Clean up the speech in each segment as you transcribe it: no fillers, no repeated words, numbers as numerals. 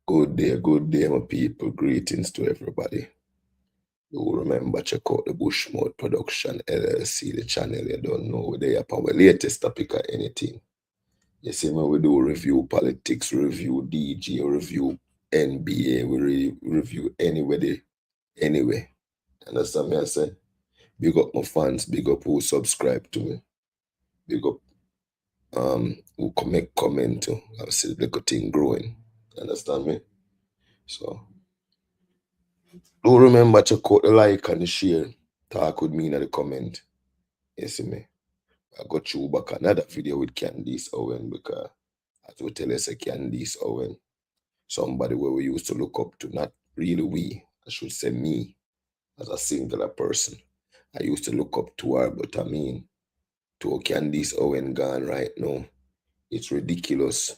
Good day, my people. Greetings to everybody. Do remember, check out the Bushmode Production LLC, the channel. You don't know they upon the latest topic or anything. You see, when we do review politics, review DG, review NBA, we review anyway. Understand me? I say, big up my fans, big up who subscribe to me, big up who can make comment to. I see the little thing growing. Understand me? So do remember check out the like and the share. Talk with me in the comment. You see me? I got you back another video with Candace Owen because as we tell us Candace Owen, somebody where we used to look up to, not really we, I should say me as a singular person. I used to look up to her, but I mean to Candace Owen gone right now. It's ridiculous.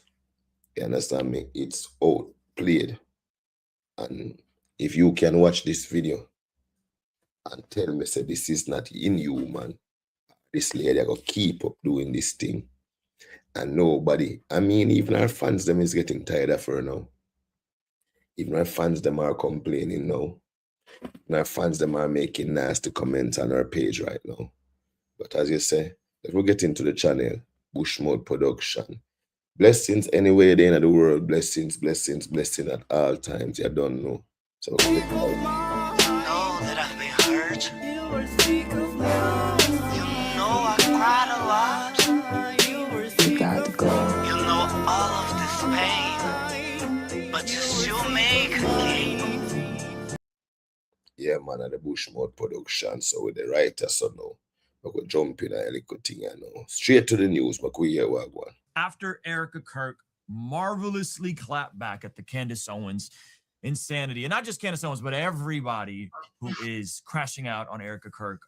You understand me? It's outplayed. And if you can watch this video and tell me, say, this is not inhuman, this lady I got keep up doing this thing. And nobody, I mean, even our fans them is getting tired of her now. Even our fans them are complaining now. And our fans them are making nasty comments on our page right now. But as you say, let's go get into the channel, Bushmode Production. Blessings anywhere they in the world, blessings at all times. You don't know. So know that I've been hurt. You know I cried a lot. You got to go. You know all of this pain, but you still make a game. Yeah, man, at the Bushmode Production. So with the writer, so now we go jump in a little thing, you know. Straight to the news, but we hear what one. After Erica Kirk marvelously clapped back at the Candace Owens insanity, and not just Candace Owens, but everybody who is crashing out on Erica Kirk.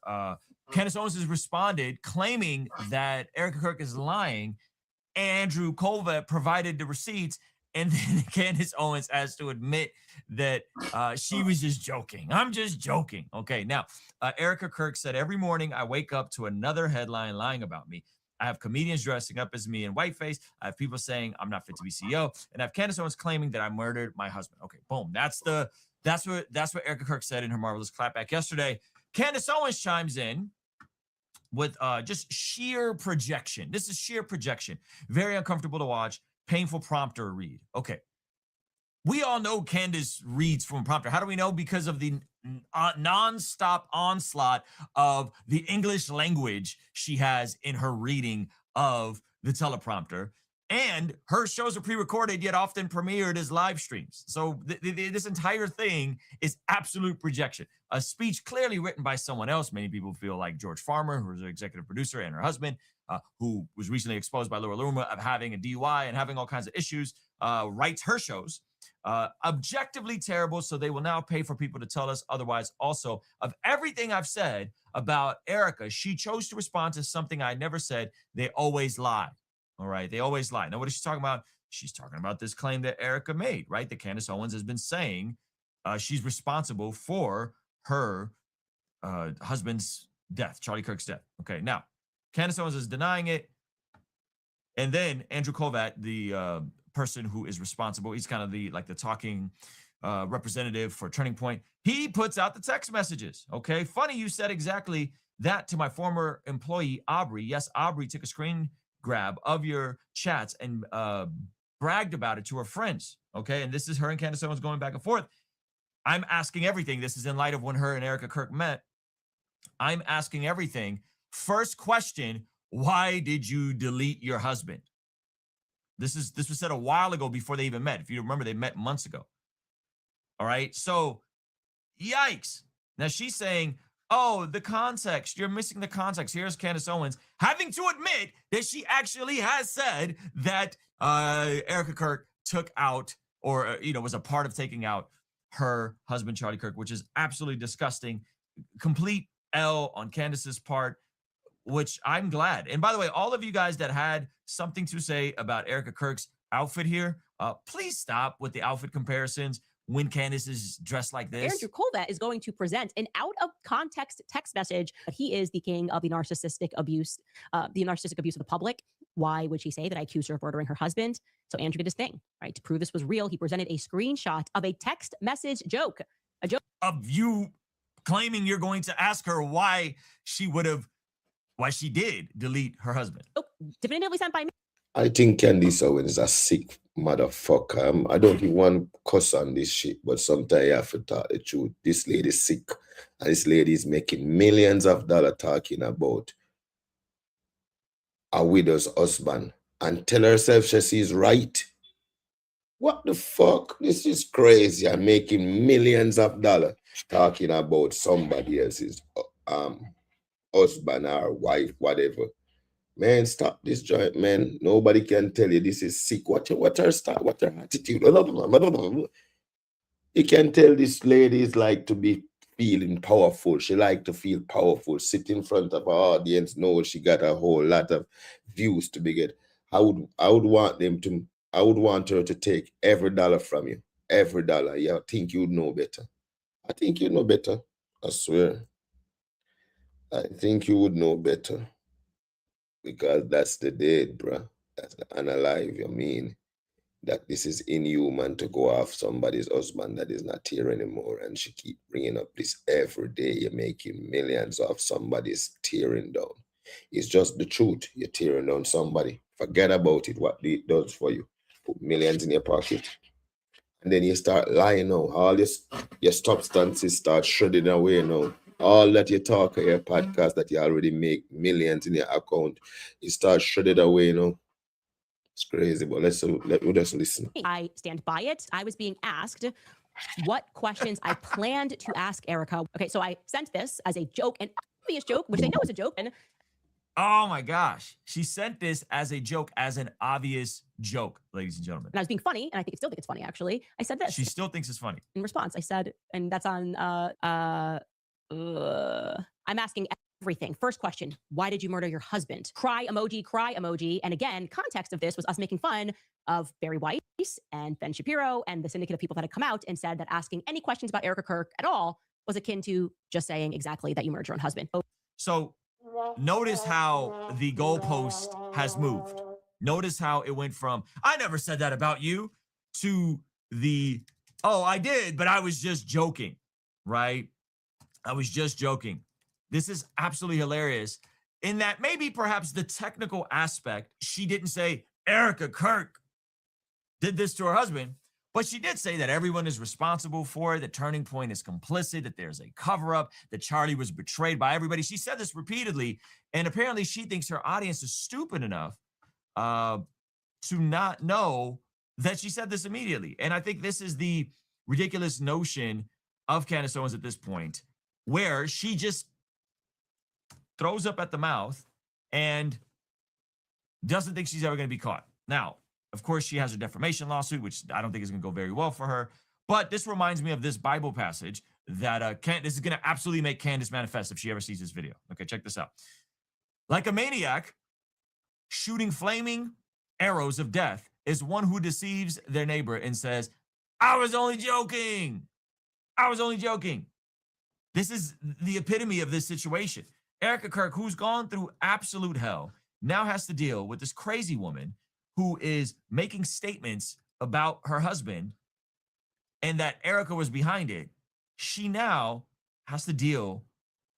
Candace Owens has responded claiming that Erica Kirk is lying. Andrew Colvett provided the receipts, and then Candace Owens has to admit that she was just joking. I'm just joking. Okay, now, Erica Kirk said, every morning I wake up to another headline lying about me. I have comedians dressing up as me in whiteface. I have people saying I'm not fit to be CEO, and I have Candace Owens claiming that I murdered my husband. Okay, boom. That's what Erica Kirk said in her marvelous clapback yesterday. Candace Owens chimes in with just sheer projection. This is sheer projection. Very uncomfortable to watch. Painful prompter read. Okay. We all know Candace reads from a prompter. How do we know? Because of the non-stop onslaught of the English language she has in her reading of the teleprompter. And her shows are pre-recorded, yet often premiered as live streams. So this entire thing is absolute projection. A speech clearly written by someone else. Many people feel like George Farmer, who's an executive producer, and her husband, who was recently exposed by Laura Loomer of having a DUI and having all kinds of issues, writes her shows. Objectively terrible, so they will now pay for people to tell us otherwise. Also, of everything I've said about Erica, she chose to respond to something I never said. They always lie. All right, they always lie. Now, what is she talking about? She's talking about this claim that Erica made, right? That Candace Owens has been saying she's responsible for her husband's death, Charlie Kirk's death. Okay, now, Candace Owens is denying it. And then Andrew Colvett, the person who is responsible, he's kind of the talking representative for Turning Point. He puts out the text messages. Okay, funny you said exactly that to my former employee, Aubrey. Yes, Aubrey took a screen grab of your chats and bragged about it to her friends. Okay, and this is her and Candace Owens going back and forth. I'm asking everything. This is in light of when her and Erica Kirk met. I'm asking everything. First question, why did you delete your husband? This was said a while ago before they even met. If you remember, they met months ago. All right, so yikes. Now she's saying, oh, the context. You're missing the context. Here's Candace Owens having to admit that she actually has said that Erica Kirk took out or, was a part of taking out her husband, Charlie Kirk, which is absolutely disgusting. Complete L on Candace's part, which I'm glad. And by the way, all of you guys that had something to say about Erica Kirk's outfit here, please stop with the outfit comparisons when Candace is dressed like this. Andrew Colvett is going to present an out-of-context text message. He is the king of the narcissistic abuse of the public. Why would she say that I accused her of murdering her husband? So Andrew did his thing, right? To prove this was real, he presented a screenshot of a text message joke. A joke of you claiming you're going to ask her why she did delete her husband. definitively sent by me. I think Candace Owen is a sick motherfucker. I don't even want to cuss on this shit, but sometimes you have to talk the truth. This lady is sick, and this lady is making millions of dollars talking about a widow's husband and tell herself she's right. What the fuck? This is crazy. I'm making millions of dollars talking about somebody else's husband or wife, whatever. Man, stop this joint, man. Nobody can tell you this is sick. What her style, what her attitude. You can tell this lady is like to be feeling powerful. She like to feel powerful. Sit in front of her audience, know she got a whole lot of views to be get. I would want her to take every dollar from you. Every dollar. Yeah, I think you'd know better. I think you know better. I swear. I think you would know better. Because that's the dead, bruh. That's the unalive. You mean that this is inhuman to go off somebody's husband that is not here anymore, and she keep bringing up this every day. You're making millions off somebody's tearing down. It's just the truth. You're tearing down somebody. Forget about it, what it does for you. Put millions in your pocket. And then you start lying now. All your substances start shredding away now. All that you talk on your podcast that you already make millions in your account, it starts shredded away now. It's crazy, but let's just listen. I stand by it. I was being asked what questions I planned to ask Erica. Okay, so I sent this as a joke, an obvious joke, which they know is a joke. And oh my gosh. She sent this as a joke, as an obvious joke, ladies and gentlemen. I was being funny, and I still think it's funny, actually. I said this. She still thinks it's funny. In response, I said, and that's on, I'm asking everything. First question, why did you murder your husband? Cry emoji. And again, context of this was us making fun of Barry Weiss and Ben Shapiro and the syndicate of people that had come out and said that asking any questions about Erica Kirk at all was akin to just saying exactly that you murdered your own husband. So notice how the goalpost has moved. Notice how it went from, I never said that about you, to the, oh, I did, but I was just joking, right? I was just joking. This is absolutely hilarious in that maybe perhaps the technical aspect, she didn't say Erica Kirk did this to her husband, but she did say that everyone is responsible for it, that Turning Point is complicit, that there's a cover-up, that Charlie was betrayed by everybody. She said this repeatedly, and apparently she thinks her audience is stupid enough to not know that she said this immediately. And I think this is the ridiculous notion of Candace Owens at this point, where she just throws up at the mouth and doesn't think she's ever going to be caught. Now, of course, she has a defamation lawsuit, which I don't think is going to go very well for her. But this reminds me of this Bible passage that this is going to absolutely make Candace manifest if she ever sees this video. Okay, check this out. Like a maniac, shooting flaming arrows of death is one who deceives their neighbor and says, I was only joking. I was only joking. This is the epitome of this situation. Erica Kirk, who's gone through absolute hell, now has to deal with this crazy woman who is making statements about her husband and that Erica was behind it. She now has to deal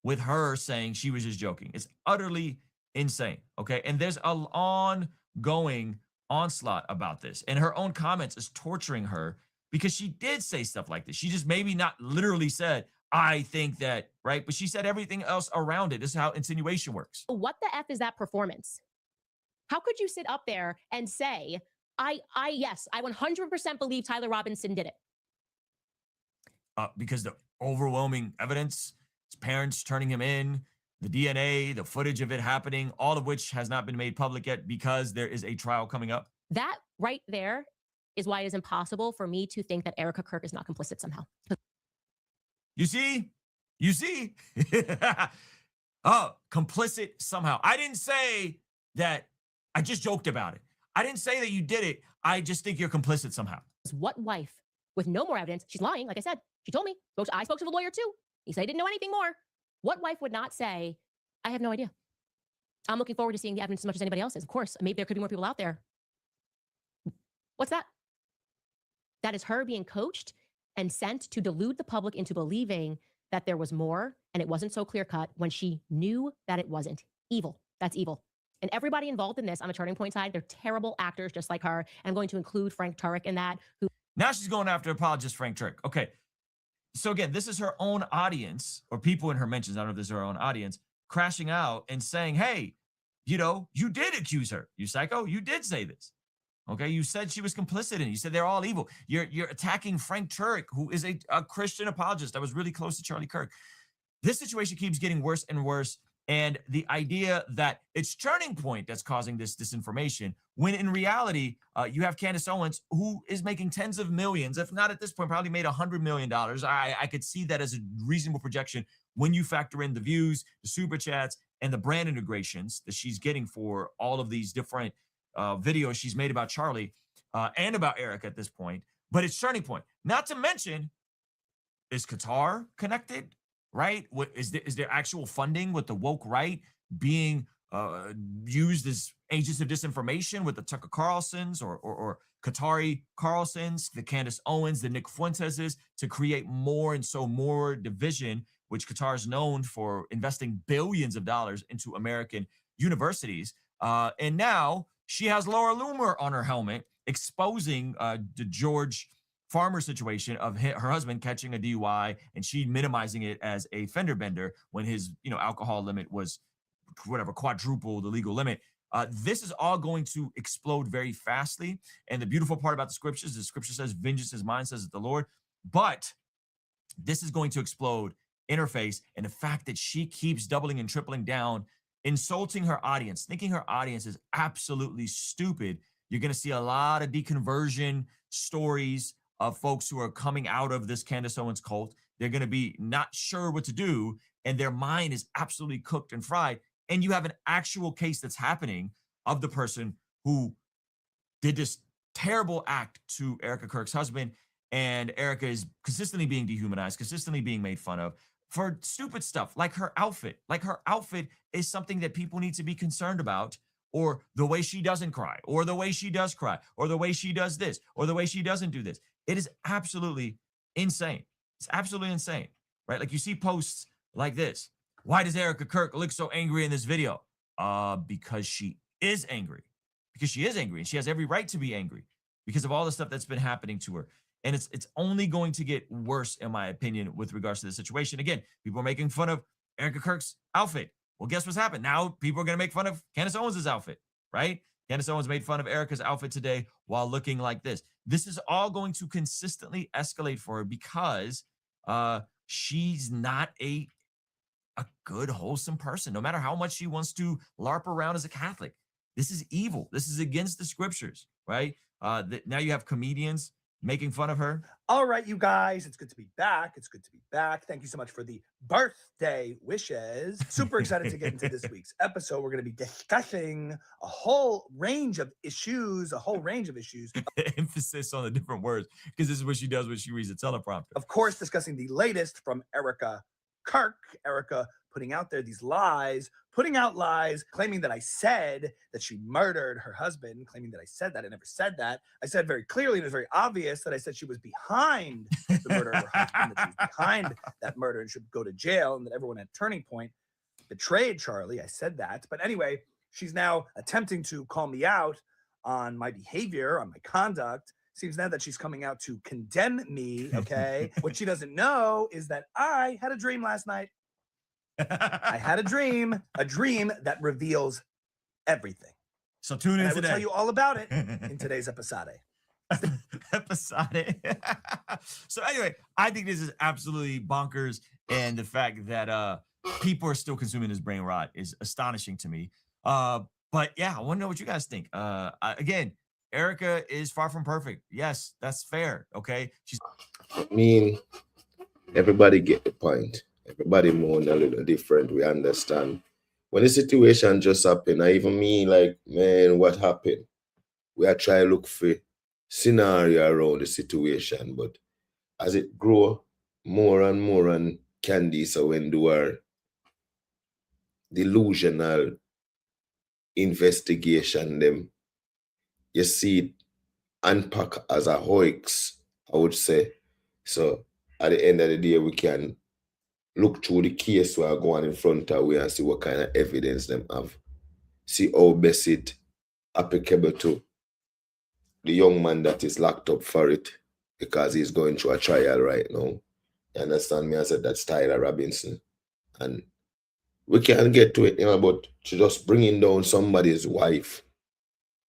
with her saying she was just joking. It's utterly insane, okay? And there's an ongoing onslaught about this. And her own comments is torturing her because she did say stuff like this. She just maybe not literally said, I think that, right? But she said everything else around it. This is how insinuation works. What the F is that performance? How could you sit up there and say, yes, I 100% believe Tyler Robinson did it? Because the overwhelming evidence, his parents turning him in, the DNA, the footage of it happening, all of which has not been made public yet because there is a trial coming up. That right there is why it is impossible for me to think that Erica Kirk is not complicit somehow. You see? Oh, complicit somehow. I didn't say that. I just joked about it. I didn't say that you did it. I just think you're complicit somehow. What wife with no more evidence? She's lying. Like I said, she told me. I spoke to the lawyer too. He said he didn't know anything more. What wife would not say, I have no idea? I'm looking forward to seeing the evidence as much as anybody else is. Of course, maybe there could be more people out there. What's that? That is her being coached and sent to delude the public into believing that there was more and it wasn't so clear cut when she knew that it wasn't. Evil. That's evil. And everybody involved in this on the Turning Point side, they're terrible actors just like her. And I'm going to include Frank Turek in that. Who Now she's going after apologist Frank Turek. Okay. So again, this is her own audience, or people in her mentions, I don't know if this is her own audience, crashing out and saying, hey, you know, you did accuse her. You psycho, you did say this. Okay, you said she was complicit in it. You said they're all evil. You're attacking Frank Turek, who is a Christian apologist that was really close to Charlie Kirk. This situation keeps getting worse and worse. And the idea that it's Turning Point that's causing this disinformation, when in reality, you have Candace Owens, who is making tens of millions, if not at this point, probably made $100 million. I could see that as a reasonable projection when you factor in the views, the super chats, and the brand integrations that she's getting for all of these different videos she's made about Charlie and about Eric at this point. But it's Turning Point. Not to mention, is Qatar connected? Right? What is there actual funding with the woke right being used as agents of disinformation with the Tucker Carlsons or Qatari Carlsons, the Candace Owens, the Nick Fuenteses, to create more and so more division, which Qatar is known for investing billions of dollars into American universities. And now she has Laura Loomer on her helmet, exposing the George Farmer situation of her husband catching a DUI and she minimizing it as a fender bender when his, alcohol limit was whatever, quadruple the legal limit. This is all going to explode very fastly. And the beautiful part about the scripture says, vengeance is mine, says the Lord. But this is going to explode in her face. And the fact that she keeps doubling and tripling down, insulting her audience, thinking her audience is absolutely stupid. You're going to see a lot of deconversion stories of folks who are coming out of this Candace Owens cult. They're going to be not sure what to do, and their mind is absolutely cooked and fried. And you have an actual case that's happening of the person who did this terrible act to Erica Kirk's husband, and Erica is consistently being dehumanized, consistently being made fun of for stupid stuff like her outfit. Like her outfit is something that people need to be concerned about, or the way she doesn't cry, or the way she does cry, or the way she does this, or the way she doesn't do this. It is absolutely insane. It's absolutely insane, right? Like you see posts like this. Why does Erica Kirk look so angry in this video? Because she is angry. Because she is angry, and she has every right to be angry because of all the stuff that's been happening to her. And it's only going to get worse, in my opinion, with regards to the situation. Again, people are making fun of Erica Kirk's outfit. Well, guess what's happened? Now people are going to make fun of Candace Owens' outfit, right? Candace Owens made fun of Erica's outfit today while looking like this. This is all going to consistently escalate for her because she's not a good, wholesome person, no matter how much she wants to LARP around as a Catholic. This is evil. This is against the scriptures, right? Now you have comedians making fun of her. All right, you guys, it's good to be back. It's good to be back. Thank you so much for the birthday wishes. Super excited to get into this week's episode. We're going to be discussing a whole range of issues, Emphasis on the different words, because this is what she does when she reads the teleprompter. Of course, discussing the latest from Erica Kirk. Erica putting out there these lies, putting out lies, claiming that I said that she murdered her husband, claiming that I said that. I never said that. I said very clearly, and it was very obvious that I said she was behind the murder of her husband, that she was behind that murder and should go to jail, and that everyone at Turning Point betrayed Charlie. I said that. But anyway, she's now attempting to call me out on my behavior, on my conduct. Seems now that she's coming out to condemn me, okay? What she doesn't know is that I had a dream last night. I had a dream that reveals everything. So tune in and I today. will tell you all about it in today's episode. So anyway, I think this is absolutely bonkers, and the fact that people are still consuming this brain rot is astonishing to me. But yeah, I want to know what you guys think. Again, Erica is far from perfect. Yes, that's fair. Okay, I mean, everybody get the point. Everybody mourn a little different. We understand. When the situation just happened, I even mean like, man, what happened? We are trying to look for scenario around the situation, but as it grow more and more, and Candace Owen do her delusional investigation them, you see it unpack as a hoax, I would say. So at the end of the day, we can look through the case we are going in front of we and see what kind of evidence them have. See how best it applicable to the young man that is locked up for it because he's going through a trial right now. You understand me? I said that's Tyler Robinson. And we can get to it, but to just bringing down somebody's wife,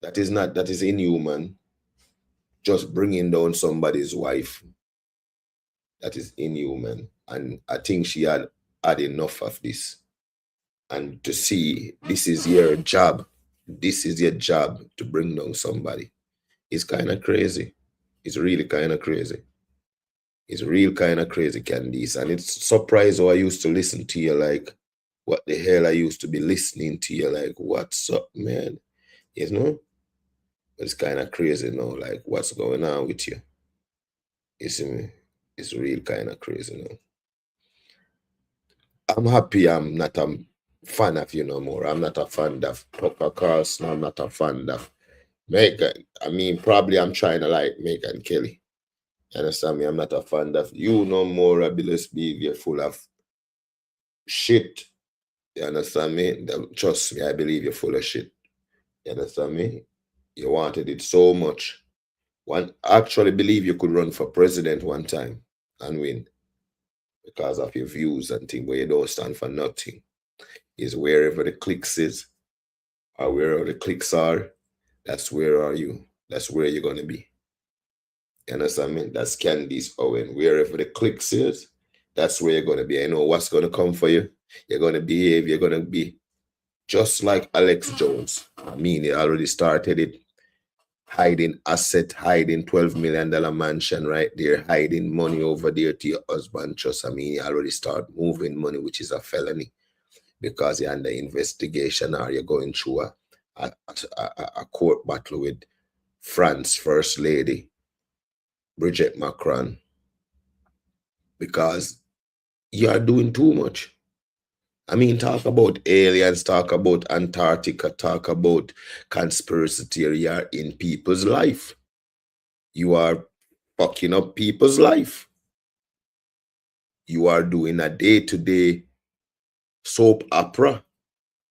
that is inhuman. Just bringing down somebody's wife, that is inhuman. And I think she had enough of this. And to see this is your job to bring down somebody, it's kind of crazy. It's really kind of crazy. It's real kind of crazy, Candice. And it's surprised how I used to listen to you like, what the hell I used to be listening to you like, what's up, man? You know? But it's kind of crazy now, like, what's going on with you? You see me? It's real kind of crazy now. I'm happy I'm not a fan of you no more. I'm not a fan of Tucker Carlson. I'm not a fan of Megan. I mean, probably I'm trying to like Megan Kelly. You understand me? I'm not a fan of you no more. I believe you're full of shit. You understand me? Trust me, I believe you're full of shit. You understand me? You wanted it so much. I actually believe you could run for president one time and win because of your views and things, where you don't stand for nothing. Is wherever the clicks is or wherever the clicks are, that's where are you. That's where you're going to be. You understand me? That's Candace Owen. Wherever the clicks is, that's where you're going to be. I know what's going to come for you. You're going to behave. You're going to be just like Alex Jones. I mean, he already started it. Hiding asset, hiding $12 million mansion right there, hiding money over there to your husband. Just, I mean, you already start moving money, which is a felony because you're under investigation or you're going through a court battle with France First Lady, Bridget Macron, because you are doing too much. I mean, talk about aliens, talk about Antarctica, talk about conspiracy theory are in people's life. You are fucking up people's life. You are doing a day-to-day soap opera.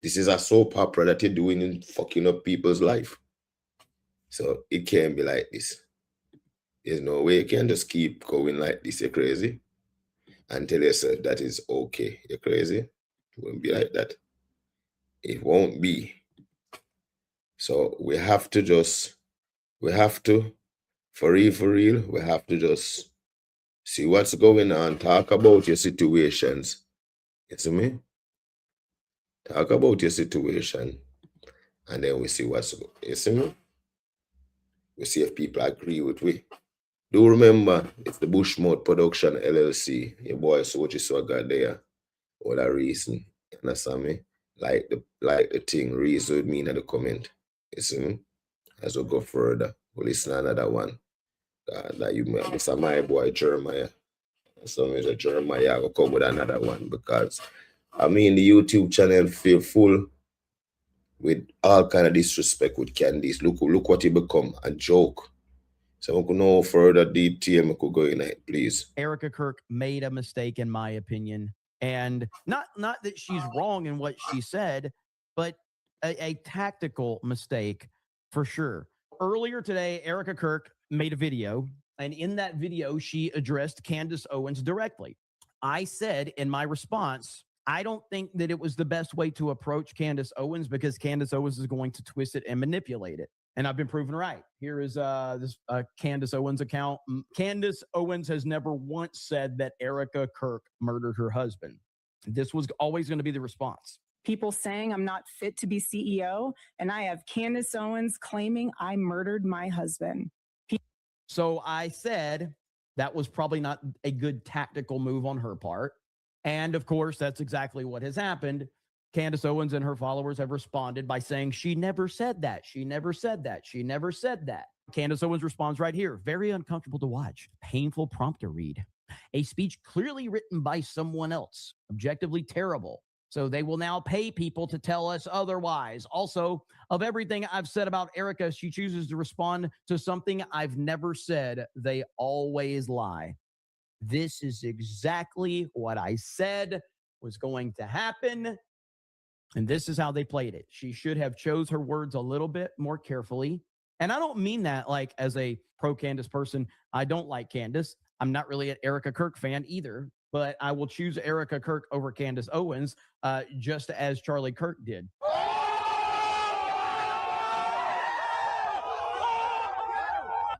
This is a soap opera that you're doing in fucking up people's life. So it can't be like this. There's no way you can just keep going like this. You're crazy. And tell yourself that is okay. You're crazy. It won't be like that. It won't be. So we have to, for real, we have to just see what's going on. Talk about your situations. You see me? Talk about your situation. And then we see what's going on. You see me? We see if people agree with we. Do remember, it's the Bushmouth Production LLC. Your boy Sochi Swagger there. All that reason. You understand me? Like the thing, reason with me in the comment. You see me? As we go further, we'll listen to another one. That you met. This is my boy Jeremiah. So Mr. Jeremiah will come with another one because I mean the YouTube channel feel full with all kind of disrespect with Candice. Look what he become, a joke. So we could know further detail, we could go in it, please. Erica Kirk made a mistake, in my opinion. And not that she's wrong in what she said, but a tactical mistake for sure. Earlier today, Erica Kirk made a video, and in that video, she addressed Candace Owens directly. I said in my response, I don't think that it was the best way to approach Candace Owens because Candace Owens is going to twist it and manipulate it. And I've been proven right. Here is this Candace Owens account. Candace Owens has never once said that Erica Kirk murdered her husband. This was always going to be the response. People saying I'm not fit to be CEO, and I have Candace Owens claiming I murdered my husband. So I said that was probably not a good tactical move on her part. And of course, that's exactly what has happened. Candace Owens and her followers have responded by saying, she never said that. She never said that. She never said that. Candace Owens responds right here. Very uncomfortable to watch. Painful prompt to read. A speech clearly written by someone else. Objectively terrible. So they will now pay people to tell us otherwise. Also, of everything I've said about Erica, she chooses to respond to something I've never said. They always lie. This is exactly what I said was going to happen. And this is how they played it. She should have chose her words a little bit more carefully. And I don't mean that like as a pro Candace person. I don't like Candace. I'm not really an Erica Kirk fan either, but I will choose Erica Kirk over Candace Owens, just as Charlie Kirk did.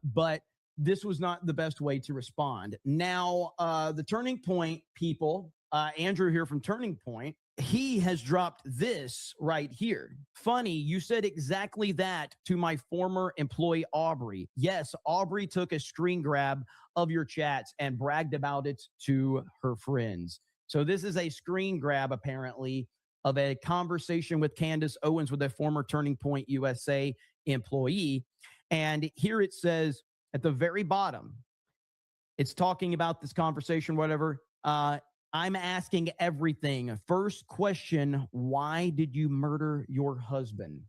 But this was not the best way to respond. Now, the Turning Point people, Andrew here from Turning Point, he has dropped this right here. Funny, you said exactly that to my former employee, Aubrey. Yes, Aubrey took a screen grab of your chats and bragged about it to her friends. So this is a screen grab, apparently, of a conversation with Candace Owens with a former Turning Point USA employee. And here it says at the very bottom, it's talking about this conversation, whatever. I'm asking everything. First question, why did you murder your husband?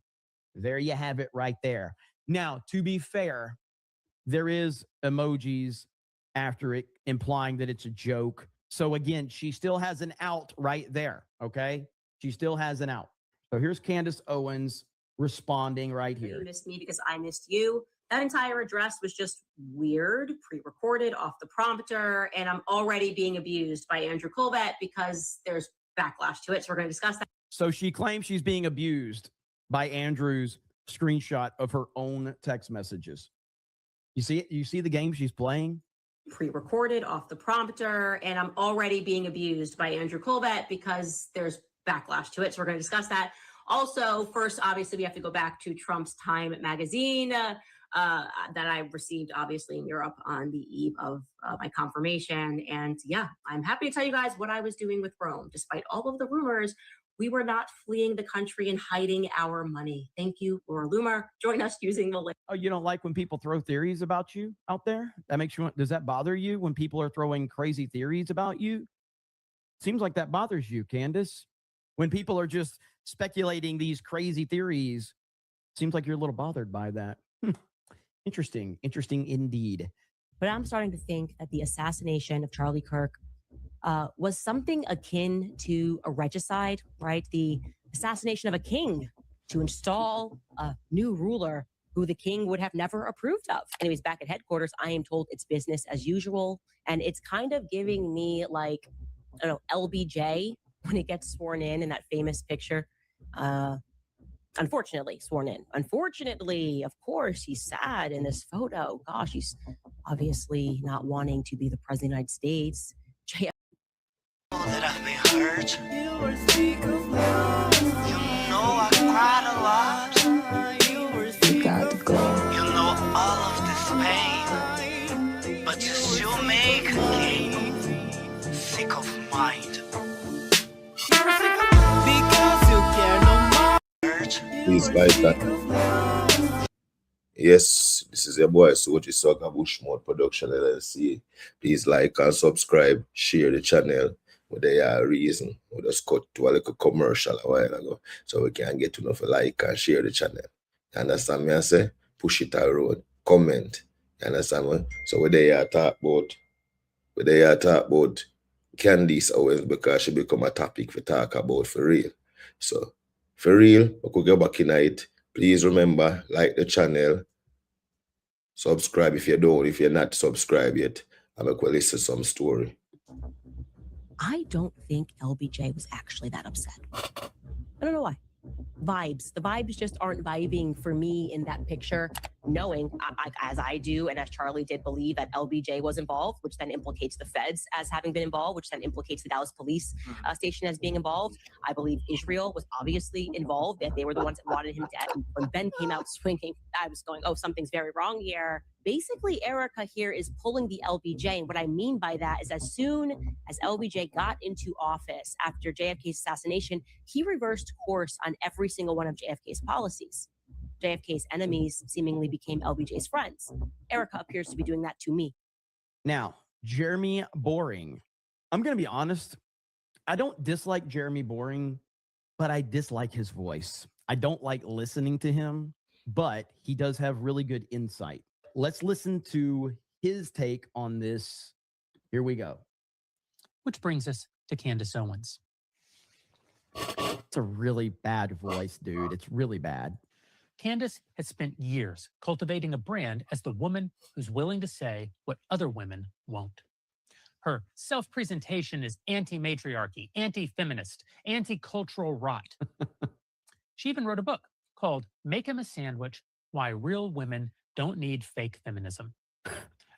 There you have it right there. Now, to be fair, there is emojis after it implying that it's a joke. So again, she still has an out right there, okay? She still has an out. So here's Candace Owens responding right here. You missed me because I missed you. That entire address was just weird, pre-recorded off the prompter, and I'm already being abused by Andrew Colbert because there's backlash to it. So we're going to discuss that. So she claims she's being abused by Andrew's screenshot of her own text messages. You see it? You see the game she's playing? Pre-recorded off the prompter, and I'm already being abused by Andrew Colbert because there's backlash to it. So we're going to discuss that. Also, first, obviously, we have to go back to Trump's Time magazine that I received, obviously, in Europe on the eve of my confirmation. And yeah, I'm happy to tell you guys what I was doing with Rome. Despite all of the rumors, we were not fleeing the country and hiding our money. Thank you, Laura Loomer. Join us using the link. Oh, you don't like when people throw theories about you out there? That makes you, does that bother you when people are throwing crazy theories about you? Seems like that bothers you, Candace. When people are just speculating these crazy theories, seems like you're a little bothered by that. Interesting indeed. But I'm starting to think that the assassination of Charlie Kirk was something akin to a regicide, right? The assassination of a king to install a new ruler who the king would have never approved of. Anyways, back at headquarters, I am told it's business as usual. And it's kind of giving me like, I don't know, LBJ when he gets sworn in that famous picture. Unfortunately, sworn in. Unfortunately, of course, he's sad in this photo. Gosh, he's obviously not wanting to be the president of the United States. That I've been hurt. You know I cried a lot. You gotta go. You know all of this pain, but you still make a game. Sick of mind. Because you care no more. Please like that. Yes, this is your boy Soji Soga Bushmore Production LLC. Please like and subscribe, share the channel. With the reason we just cut to a little commercial a while ago, so we can get enough like and share the channel. You understand me? I say push it around, comment. You understand me? So we there talk about Candace Owens because she become a topic for talk about for real. So for real, we could go back in it. Please remember, like the channel, subscribe if you're not subscribed yet, and we could listen to some story. I don't think LBJ was actually that upset. I don't know why. Vibes. The vibes just aren't vibing for me in that picture, knowing, as I do, and as Charlie did believe, that LBJ was involved, which then implicates the feds as having been involved, which then implicates the Dallas police station as being involved. I believe Israel was obviously involved, that they were the ones that wanted him dead. When Ben came out swinging, I was going, oh, something's very wrong here. Basically, Erica here is pulling the LBJ. And what I mean by that is as soon as LBJ got into office after JFK's assassination, he reversed course on every single one of JFK's policies. JFK's enemies seemingly became LBJ's friends. Erica appears to be doing that to me. Now, Jeremy Boring. I'm going to be honest. I don't dislike Jeremy Boring, but I dislike his voice. I don't like listening to him, but he does have really good insight. Let's listen to his take on this. Here we go. Which brings us to Candace Owens. It's a really bad voice, dude. It's really bad. Candace has spent years cultivating a brand as the woman who's willing to say what other women won't. Her self-presentation is anti-matriarchy, anti-feminist, anti-cultural rot. She even wrote a book called Make Him a Sandwich: Why Real Women Don't Need Fake Feminism.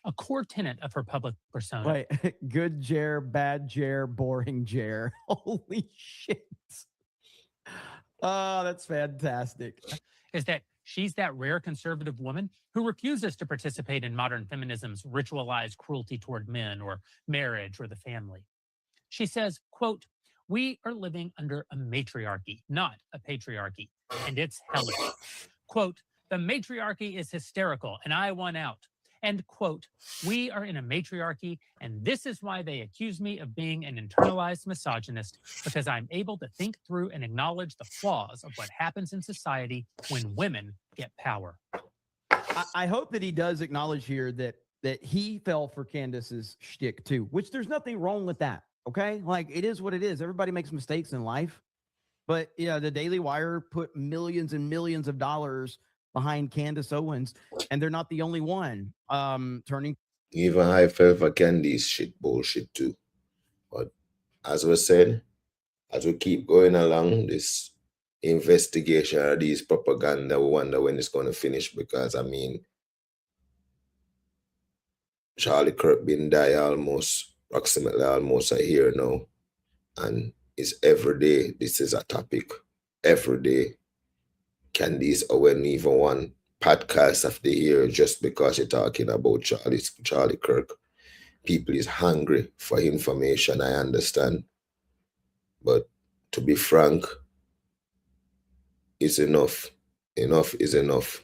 A core tenet of her public persona. Wait, good Jer, bad Jer, boring Jer. Holy shit. Oh, that's fantastic. Is that she's that rare conservative woman who refuses to participate in modern feminism's ritualized cruelty toward men or marriage or the family. She says, quote, "We are living under a matriarchy, not a patriarchy, and it's hellish." Quote, "The matriarchy is hysterical and I want out." And quote, "We are in a matriarchy, and this is why they accuse me of being an internalized misogynist, because I'm able to think through and acknowledge the flaws of what happens in society when women get power." I hope that he does acknowledge here that he fell for Candace's shtick too, which there's nothing wrong with that. Okay, like it is what it is. Everybody makes mistakes in life, but yeah, the Daily Wire put millions and millions of dollars behind Candace Owens, and they're not the only one. Turning. Even I fell for Candy's shit bullshit too. But as we said, as we keep going along this investigation or these propaganda, we wonder when it's going to finish, because I mean, Charlie Kirk been die approximately almost a year now, and it's every day this is a topic. Every day, Candace Owen even one podcast of the year just because you're talking about Charlie Kirk. People is hungry for information, I understand. But to be frank, it's enough. Enough is enough.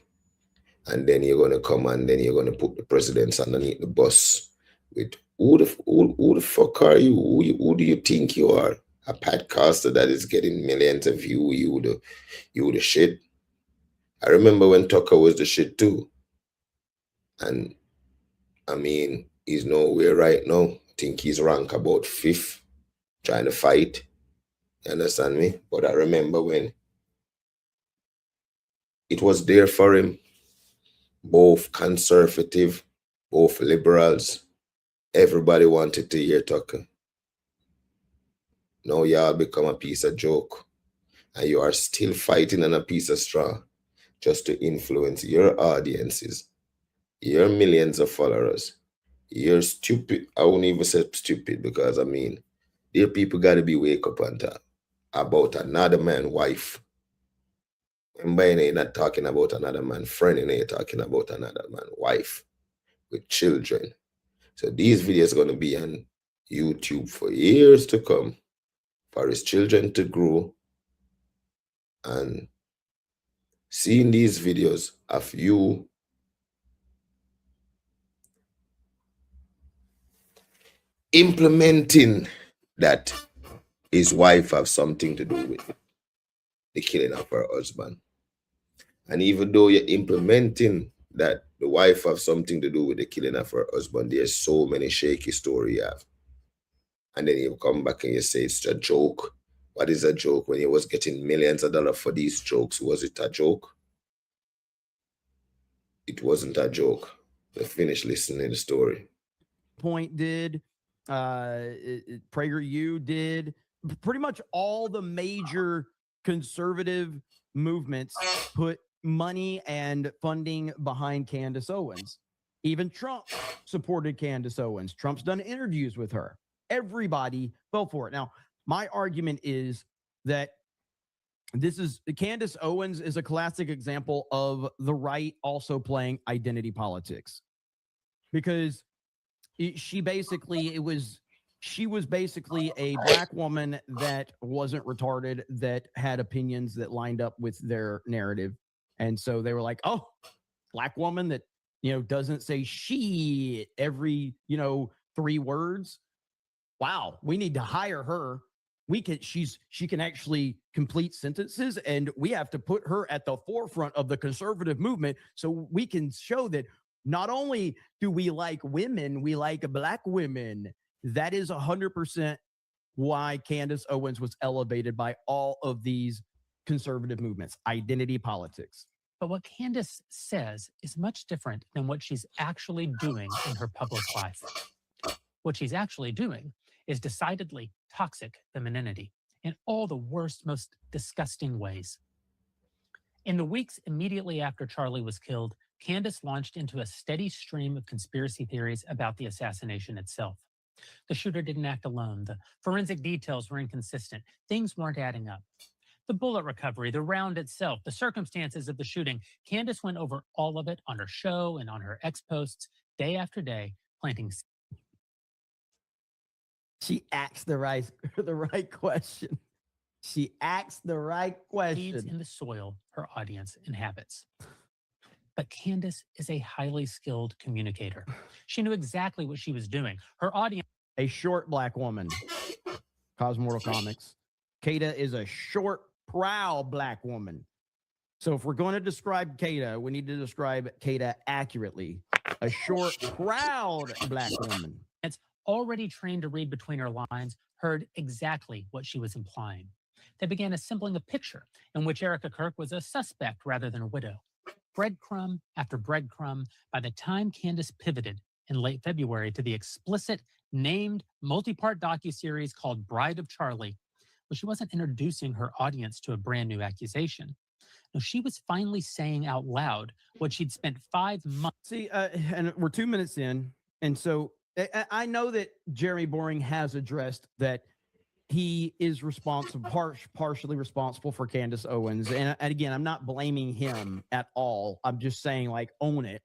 And then you're going to come and then you're going to put the presidents underneath the bus with who the fuck are you? Who do you think you are? A podcaster that is getting millions of views, you the shit. I remember when Tucker was the shit too. And I mean, he's nowhere right now. I think he's ranked about 5th, trying to fight. You understand me? But I remember when it was there for him. Both conservative, both liberals. Everybody wanted to hear Tucker. Now y'all become a piece of joke. And you are still fighting on a piece of straw just to influence your audiences, your millions of followers. You're stupid. I won't even say stupid, because I mean, there people got to be wake up and talk about another man's wife. Remember, you're not talking about another man's friend, you're talking about another man's wife with children. So these videos are going to be on YouTube for years to come, for his children to grow. And seeing these videos of you implementing that his wife have something to do with the killing of her husband. And even though you're implementing that the wife have something to do with the killing of her husband, there's so many shaky stories you have. And then you come back and you say it's a joke. What is a joke? When you was getting millions of dollars for these jokes, was it a joke? It wasn't a joke. Let's finish listening to the story. Point did, PragerU did, pretty much all the major conservative movements put money and funding behind Candace Owens. Even Trump supported Candace Owens. Trump's done interviews with her. Everybody fell for it. Now, my argument is that Candace Owens is a classic example of the right also playing identity politics, because she was basically a black woman that wasn't retarded, that had opinions that lined up with their narrative. And so they were like, oh, black woman that, doesn't say she every, 3 words. Wow, we need to hire her. she can actually complete sentences, and we have to put her at the forefront of the conservative movement so we can show that not only do we like women, we like black women. That is 100% why Candace Owens was elevated by all of these conservative movements, identity politics. But what Candace says is much different than what she's actually doing in her public life. What she's actually doing is decidedly toxic femininity in all the worst, most disgusting ways. In the weeks immediately after Charlie was killed, Candace launched into a steady stream of conspiracy theories about the assassination itself. The shooter didn't act alone. The forensic details were inconsistent. Things weren't adding up. The bullet recovery, the round itself, the circumstances of the shooting. Candace went over all of it on her show and on her X posts day after day, planting. She asks the right question. She asks the right Seeds question. in the soil her audience inhabits. But Candace is a highly skilled communicator. She knew exactly what she was doing. Her audience. A short black woman. Cosmortal Comics. Kata is a short, proud black woman. So if we're going to describe Kata, we need to describe Kata accurately. A short, proud black woman. It's already trained to read between her lines, heard exactly what she was implying. They began assembling a picture in which Erica Kirk was a suspect rather than a widow. Breadcrumb after breadcrumb, by the time Candace pivoted in late February to the explicit, named, multi-part docuseries called Bride of Charlie, well, she wasn't introducing her audience to a brand new accusation. No, she was finally saying out loud what she'd spent 5 months. See, and we're 2 minutes in, and so I know that Jeremy Boring has addressed that he is responsible, partially responsible for Candace Owens. And again, I'm not blaming him at all. I'm just saying, like, own it.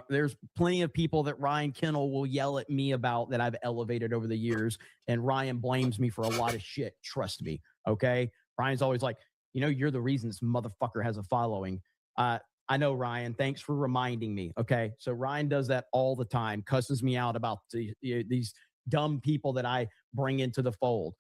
There's plenty of people that Ryan Kennel will yell at me about that I've elevated over the years. And Ryan blames me for a lot of shit. Trust me. Okay. Ryan's always like, you're the reason this motherfucker has a following. I know, Ryan. Thanks for reminding me. Okay. So Ryan does that all the time, cusses me out about these dumb people that I bring into the fold.